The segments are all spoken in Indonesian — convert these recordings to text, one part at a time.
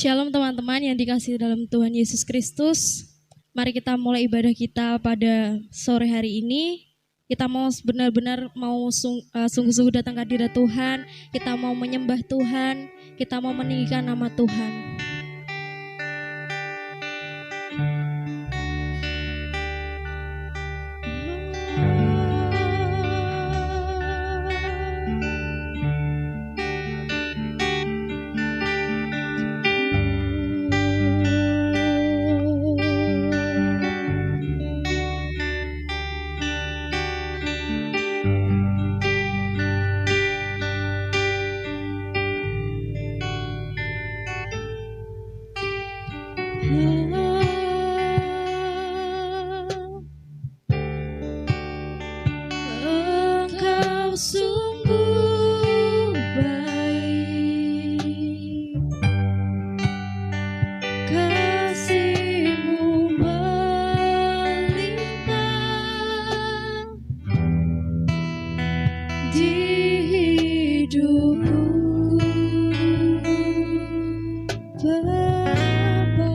Shalom teman-teman yang dikasihi dalam Tuhan Yesus Kristus. Mari kita mulai ibadah kita pada sore hari ini. Kita mau benar-benar sungguh-sungguh datang ke hadirat Tuhan. Kita mau menyembah Tuhan. Kita mau meninggikan nama Tuhan. Engkau sungguh baik, kasih-Mu melimpah di hidupku, Bapa.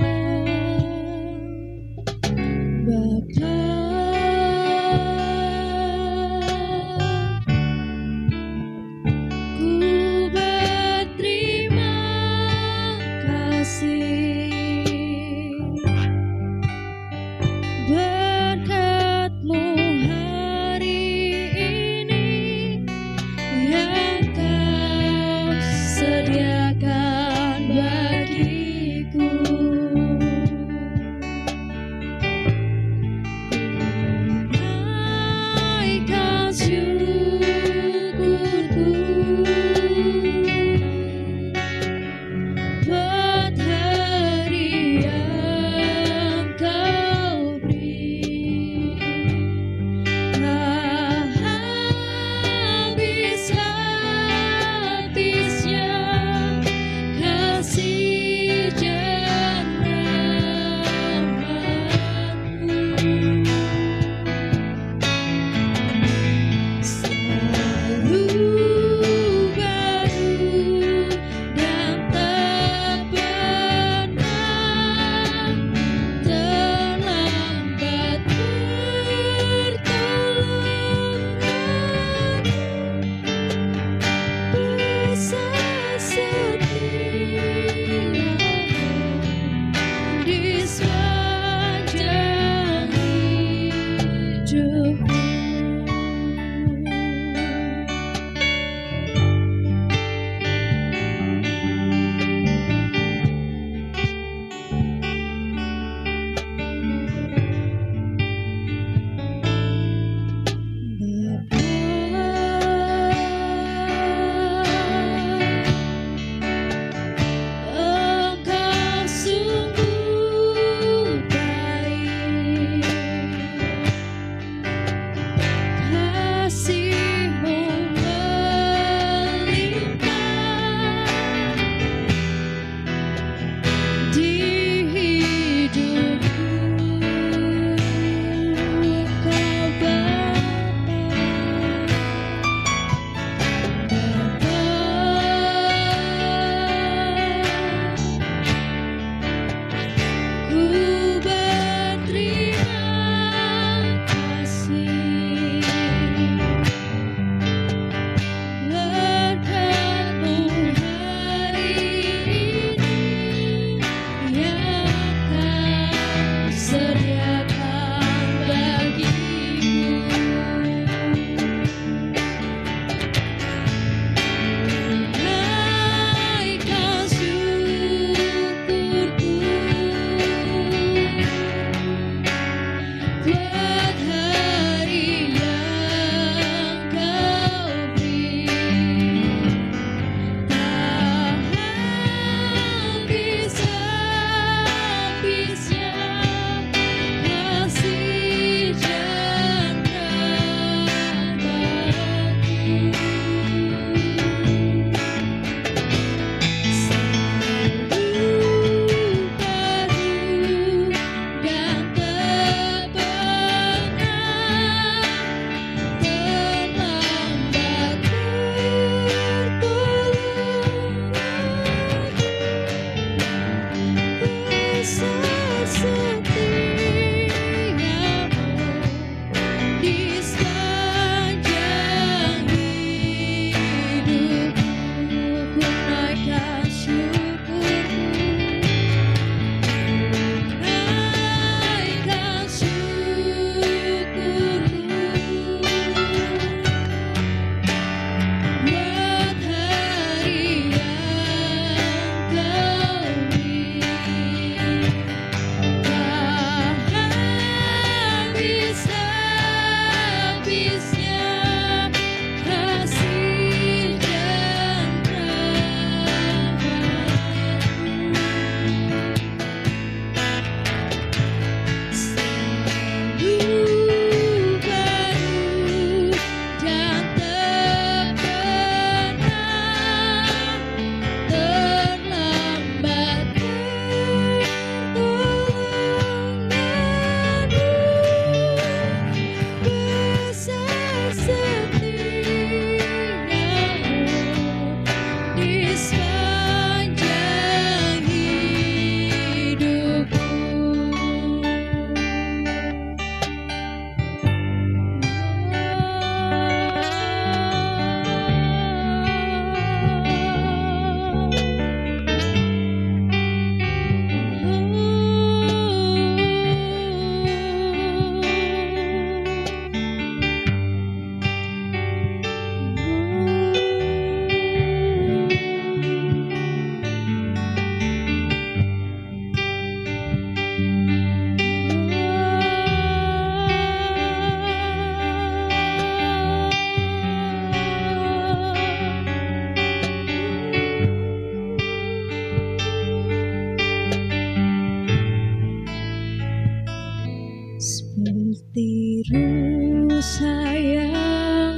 Seperti rusa yang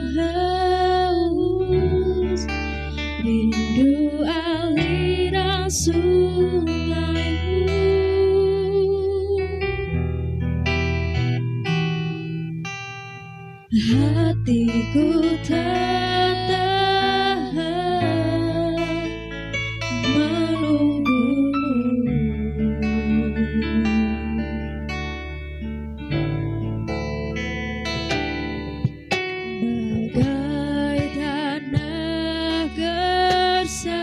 haus, rindu aliran sungaimu. Hatiku tak tahan menunggumu. Bagai tanah gersang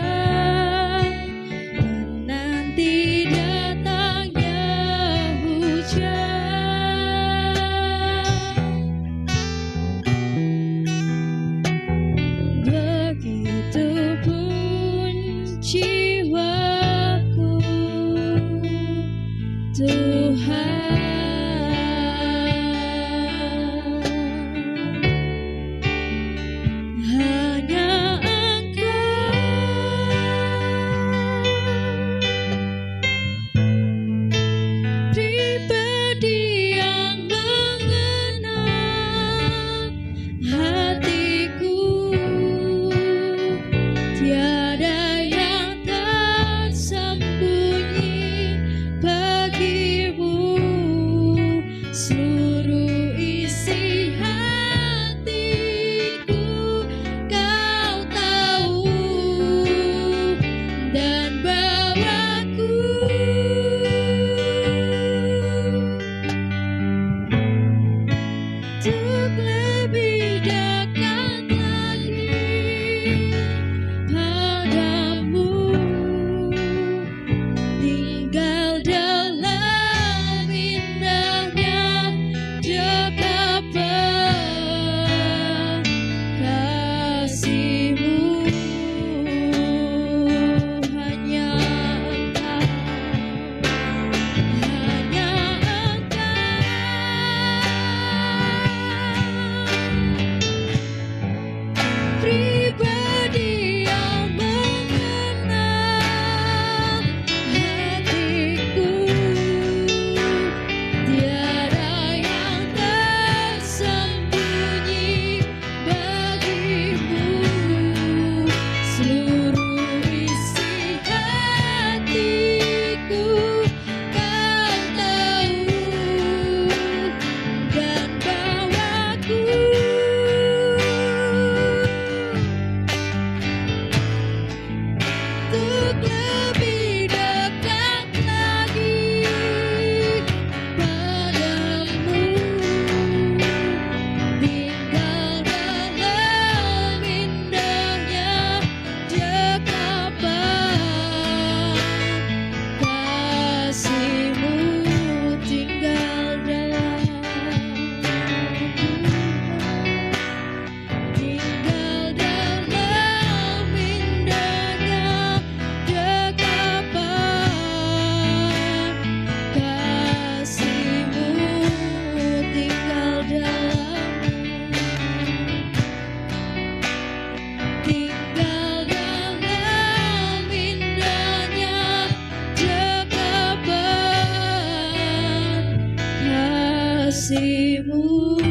kasih-Mu.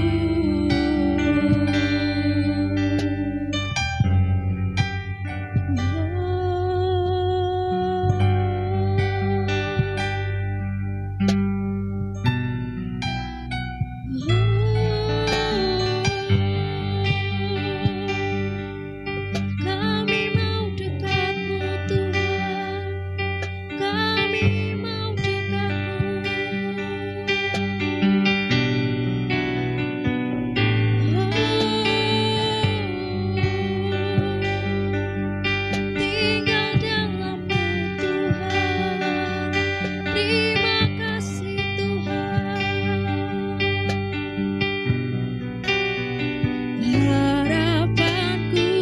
Kami mau dekat-Mu Tuhan, kami mau tinggal dalam-Mu Tuhan. Terima kasih Tuhan. Harapanku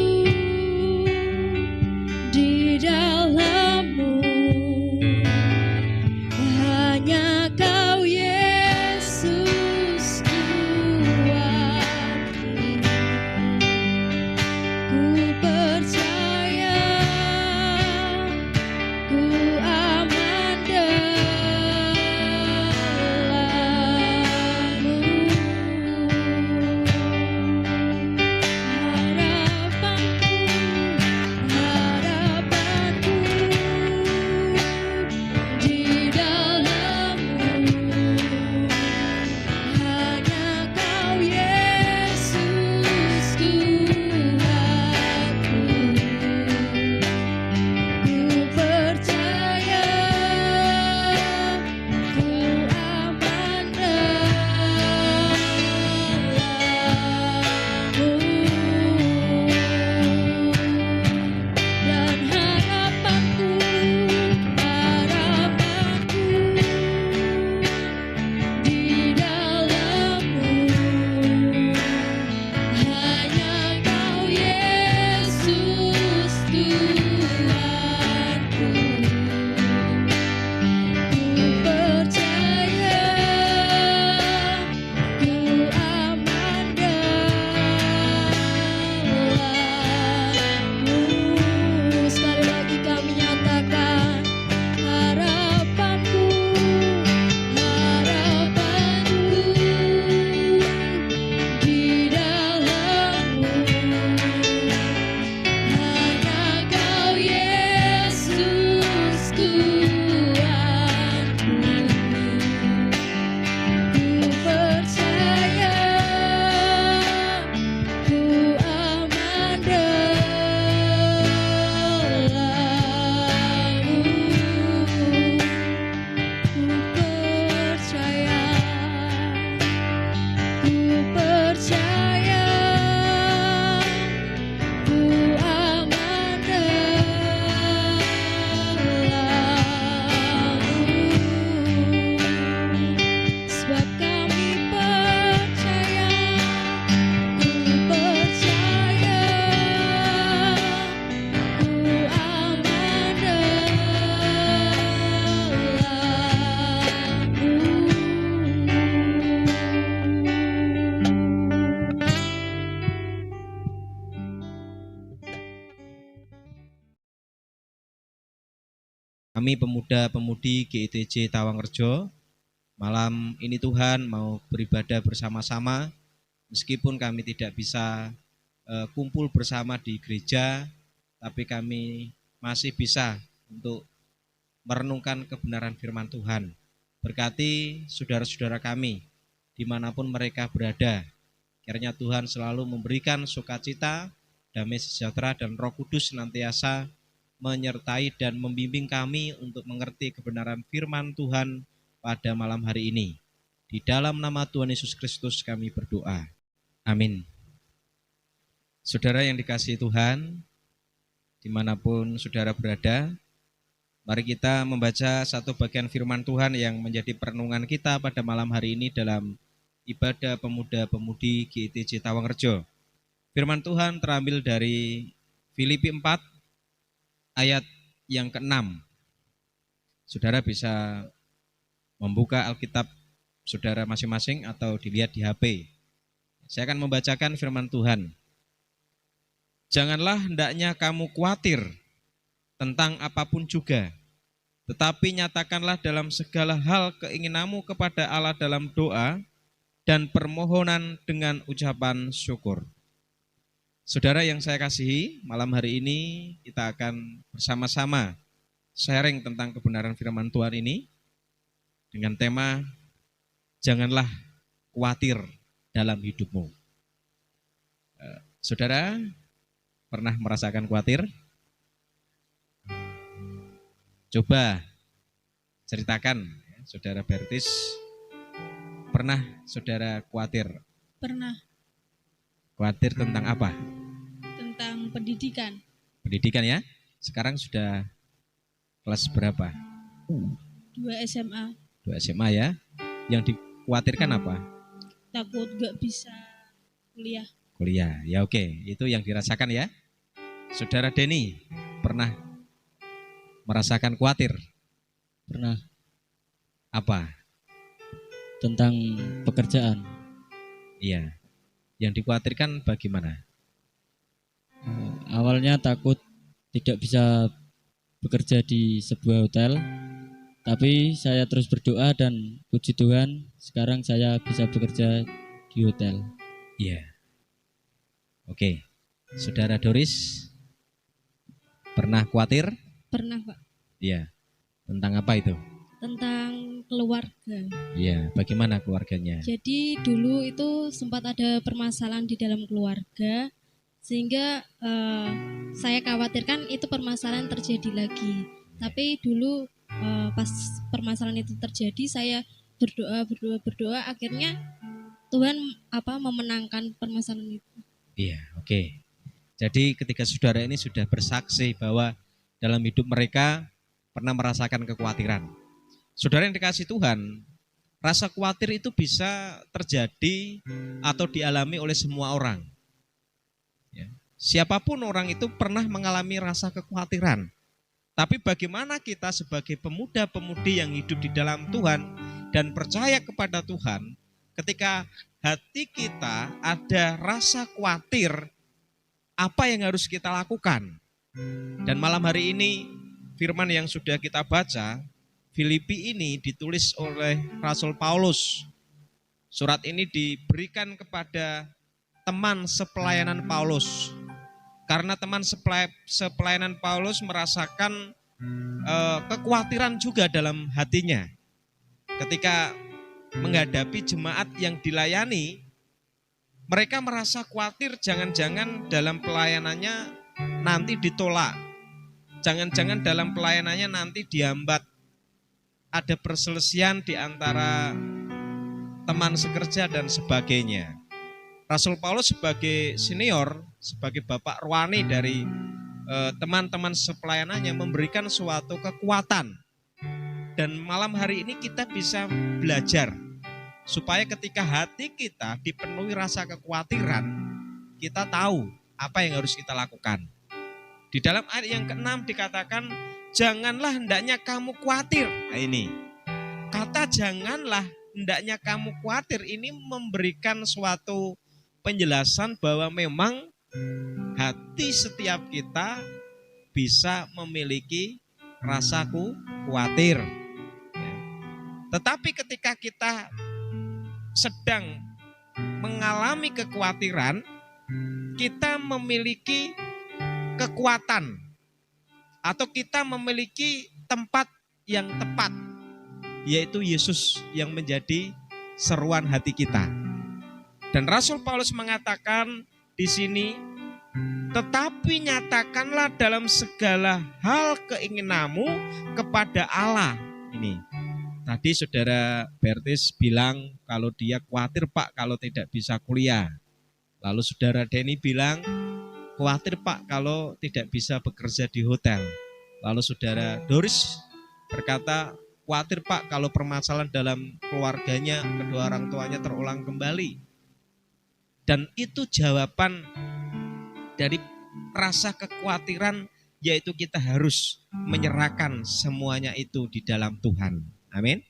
di dalam-Mu, hanya Kau Yesus kuatku. Ku percaya, ku aman dalam-Mu. Harapanku di dalam-Mu, hanya Kau Yesus kuatku. Ku percaya, ku aman dalam-Mu. Dan harapanku di dalam-Mu, hanya Kau Yesus Tuhanku. Ku percaya, ku aman dalam-Mu. Sekali lagi kami nyatakan harapanku di dalam-Mu, hanya Kau Yesus kuatku. Ku percaya, ku aman dalam-Mu. Ku percaya, ku percaya, ku aman dalam-Mu. Sebab kami percaya, ku percaya, ku aman dalam-Mu. Kami pemuda-pemudi GITJ Tawangrejo, malam ini Tuhan mau beribadah bersama-sama, meskipun kami tidak bisa kumpul bersama di gereja, tapi kami masih bisa untuk merenungkan kebenaran firman Tuhan. Berkati saudara-saudara kami, dimanapun mereka berada, kiranya Tuhan selalu memberikan sukacita, damai sejahtera, dan Roh Kudus senantiasa menyertai dan membimbing kami untuk mengerti kebenaran firman Tuhan pada malam hari ini. Di dalam nama Tuhan Yesus Kristus kami berdoa. Amin. Saudara yang dikasihi Tuhan, dimanapun saudara berada, mari kita membaca satu bagian firman Tuhan yang menjadi perenungan kita pada malam hari ini dalam ibadah pemuda-pemudi GITJ Tawangrejo. Firman Tuhan terambil dari Filipi 4 ayat yang ke-6. Saudara bisa membuka Alkitab saudara masing-masing atau dilihat di HP. Saya akan membacakan firman Tuhan. Janganlah hendaknya kamu khawatir tentang apapun juga, tetapi nyatakanlah dalam segala hal keinginanmu kepada Allah dalam doa dan permohonan dengan ucapan syukur. Saudara yang saya kasihi, malam hari ini kita akan bersama-sama sharing tentang kebenaran firman Tuhan ini dengan tema janganlah khawatir dalam hidupmu. Saudara pernah merasakan khawatir? Coba ceritakan, Saudara Bertis, pernah saudara khawatir? Pernah. Khawatir tentang apa? Tentang pendidikan. Pendidikan ya? Sekarang sudah kelas berapa? 2 SMA. 2 SMA ya? Yang dikhawatirkan apa? Takut gak bisa kuliah. Kuliah, ya oke. Itu yang dirasakan ya. Saudara Denny, pernah merasakan khawatir? Pernah. Apa? Tentang pekerjaan. Iya. Yang dikhawatirkan bagaimana? Awalnya takut tidak bisa bekerja di sebuah hotel, tapi saya terus berdoa dan puji Tuhan, sekarang saya bisa bekerja di hotel. Iya. Oke. Saudara Doris, pernah khawatir? Pernah, Pak. Iya. Tentang apa itu? Tentang keluarga. Iya, bagaimana keluarganya? Jadi dulu itu sempat ada permasalahan di dalam keluarga, sehingga saya khawatirkan itu permasalahan terjadi lagi. Tapi dulu pas permasalahan itu terjadi, saya berdoa, akhirnya Tuhan memenangkan permasalahan itu. Iya, oke. Jadi ketika saudara ini sudah bersaksi bahwa dalam hidup mereka pernah merasakan kekhawatiran. Saudara yang dikasihi Tuhan, rasa khawatir itu bisa terjadi atau dialami oleh semua orang. Ya. Siapapun orang itu pernah mengalami rasa kekhawatiran. Tapi bagaimana kita sebagai pemuda-pemudi yang hidup di dalam Tuhan dan percaya kepada Tuhan, ketika hati kita ada rasa khawatir, apa yang harus kita lakukan? Dan malam hari ini firman yang sudah kita baca, Filipi ini ditulis oleh Rasul Paulus. Surat ini diberikan kepada teman sepelayanan Paulus. Karena teman sepelayanan Paulus merasakan kekhawatiran juga dalam hatinya. Ketika menghadapi jemaat yang dilayani, mereka merasa khawatir jangan-jangan dalam pelayanannya nanti ditolak. Jangan-jangan dalam pelayanannya nanti dihambat. Ada perselisihan di antara teman sekerja dan sebagainya. Rasul Paulus sebagai senior, sebagai bapak rohani dari teman-teman sepelayanannya memberikan suatu kekuatan. Dan malam hari ini kita bisa belajar supaya ketika hati kita dipenuhi rasa kekhawatiran, kita tahu apa yang harus kita lakukan. Di dalam ayat yang ke-6 dikatakan, janganlah hendaknya kamu khawatir. Nah ini, kata janganlah hendaknya kamu khawatir ini memberikan suatu penjelasan bahwa memang hati setiap kita bisa memiliki rasa khawatir. Tetapi ketika kita sedang mengalami kekhawatiran, kita memiliki kekuatan atau kita memiliki tempat yang tepat, yaitu Yesus yang menjadi seruan hati kita. Dan Rasul Paulus mengatakan di sini, tetapi nyatakanlah dalam segala hal keinginanmu kepada Allah. Ini tadi saudara Bertis bilang kalau dia khawatir Pak kalau tidak bisa kuliah. Lalu saudara Denny bilang khawatir Pak kalau tidak bisa bekerja di hotel. Lalu saudara Doris berkata khawatir Pak kalau permasalahan dalam keluarganya, kedua orang tuanya terulang kembali. Dan itu jawaban dari rasa kekhawatiran, yaitu kita harus menyerahkan semuanya itu di dalam Tuhan. Amin.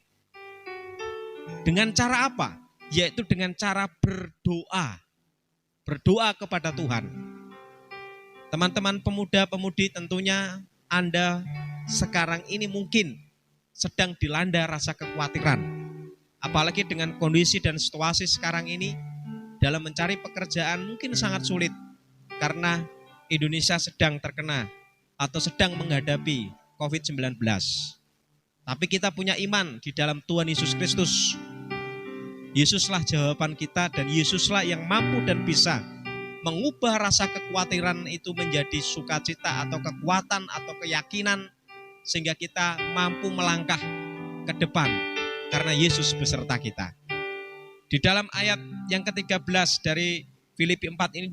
Dengan cara apa? Yaitu dengan cara berdoa. Berdoa kepada Tuhan. Teman-teman pemuda-pemudi, tentunya Anda sekarang ini mungkin sedang dilanda rasa kekhawatiran. Apalagi dengan kondisi dan situasi sekarang ini, dalam mencari pekerjaan mungkin sangat sulit karena Indonesia sedang terkena atau sedang menghadapi COVID-19. Tapi kita punya iman di dalam Tuhan Yesus Kristus. Yesuslah jawaban kita dan Yesuslah yang mampu dan bisa mengubah rasa kekhawatiran itu menjadi sukacita atau kekuatan atau keyakinan sehingga kita mampu melangkah ke depan karena Yesus beserta kita. Di dalam ayat yang ke-13 dari Filipi 4 ini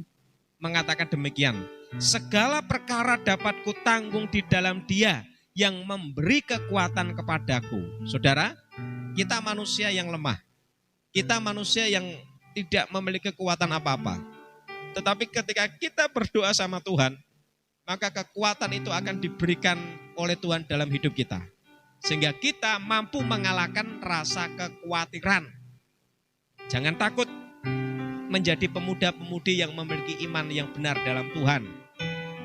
mengatakan demikian. Segala perkara dapat kutanggung di dalam Dia yang memberi kekuatan kepadaku. Saudara, kita manusia yang lemah. Kita manusia yang tidak memiliki kekuatan apa-apa. Tetapi ketika kita berdoa sama Tuhan, maka kekuatan itu akan diberikan oleh Tuhan dalam hidup kita. Sehingga kita mampu mengalahkan rasa kekhawatiran. Jangan takut menjadi pemuda-pemudi yang memiliki iman yang benar dalam Tuhan.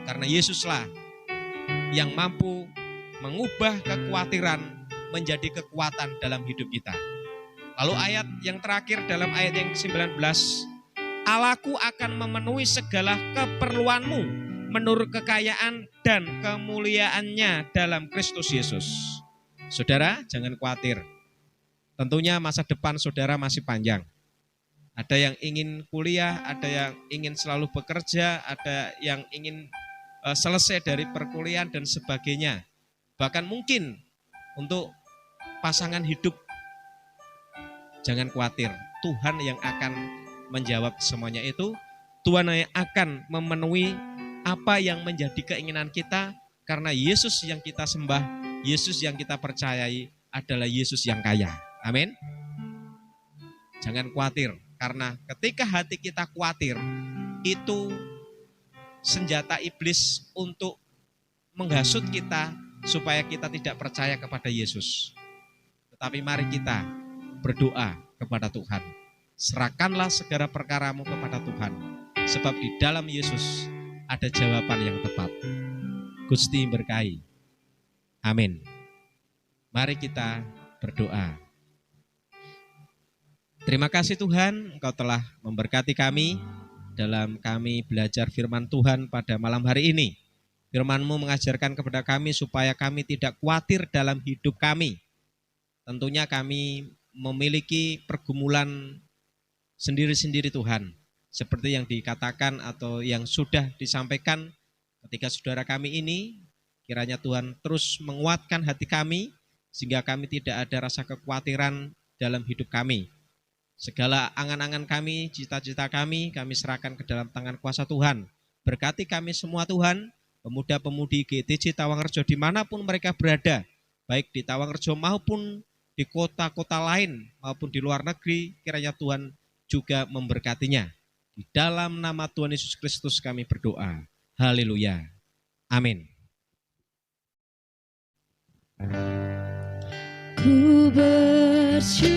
Karena Yesuslah yang mampu mengubah kekhawatiran menjadi kekuatan dalam hidup kita. Lalu ayat yang terakhir dalam ayat yang ke-19, Allahku akan memenuhi segala keperluanmu menurut kekayaan dan kemuliaannya dalam Kristus Yesus. Saudara, jangan khawatir. Tentunya masa depan saudara masih panjang. Ada yang ingin kuliah, ada yang ingin selalu bekerja, ada yang ingin selesai dari perkuliahan dan sebagainya. Bahkan mungkin untuk pasangan hidup. Jangan khawatir, Tuhan yang akan menjawab semuanya itu. Tuhan yang akan memenuhi apa yang menjadi keinginan kita. Karena Yesus yang kita sembah, Yesus yang kita percayai adalah Yesus yang kaya. Amin. Jangan khawatir, karena ketika hati kita khawatir, itu senjata iblis untuk menghasut kita supaya kita tidak percaya kepada Yesus. Tetapi mari kita berdoa kepada Tuhan. Serahkanlah segala perkaramu kepada Tuhan. Sebab di dalam Yesus ada jawaban yang tepat. Gusti berkahi. Amin. Mari kita berdoa. Terima kasih Tuhan, Engkau telah memberkati kami dalam kami belajar firman Tuhan pada malam hari ini. Firman-Mu mengajarkan kepada kami supaya kami tidak khawatir dalam hidup kami. Tentunya kami memiliki pergumulan sendiri-sendiri Tuhan. Seperti yang dikatakan atau yang sudah disampaikan ketika saudara kami ini, kiranya Tuhan terus menguatkan hati kami, sehingga kami tidak ada rasa kekhawatiran dalam hidup kami. Segala angan-angan kami, cita-cita kami serahkan ke dalam tangan kuasa Tuhan. Berkati kami semua Tuhan, pemuda-pemudi GTJ Tawangrejo dimanapun mereka berada, baik di Tawangrejo maupun di kota-kota lain maupun di luar negeri, kiranya Tuhan juga memberkatinya. Di dalam nama Tuhan Yesus Kristus kami berdoa. Haleluya. Amin. Ku bersyukur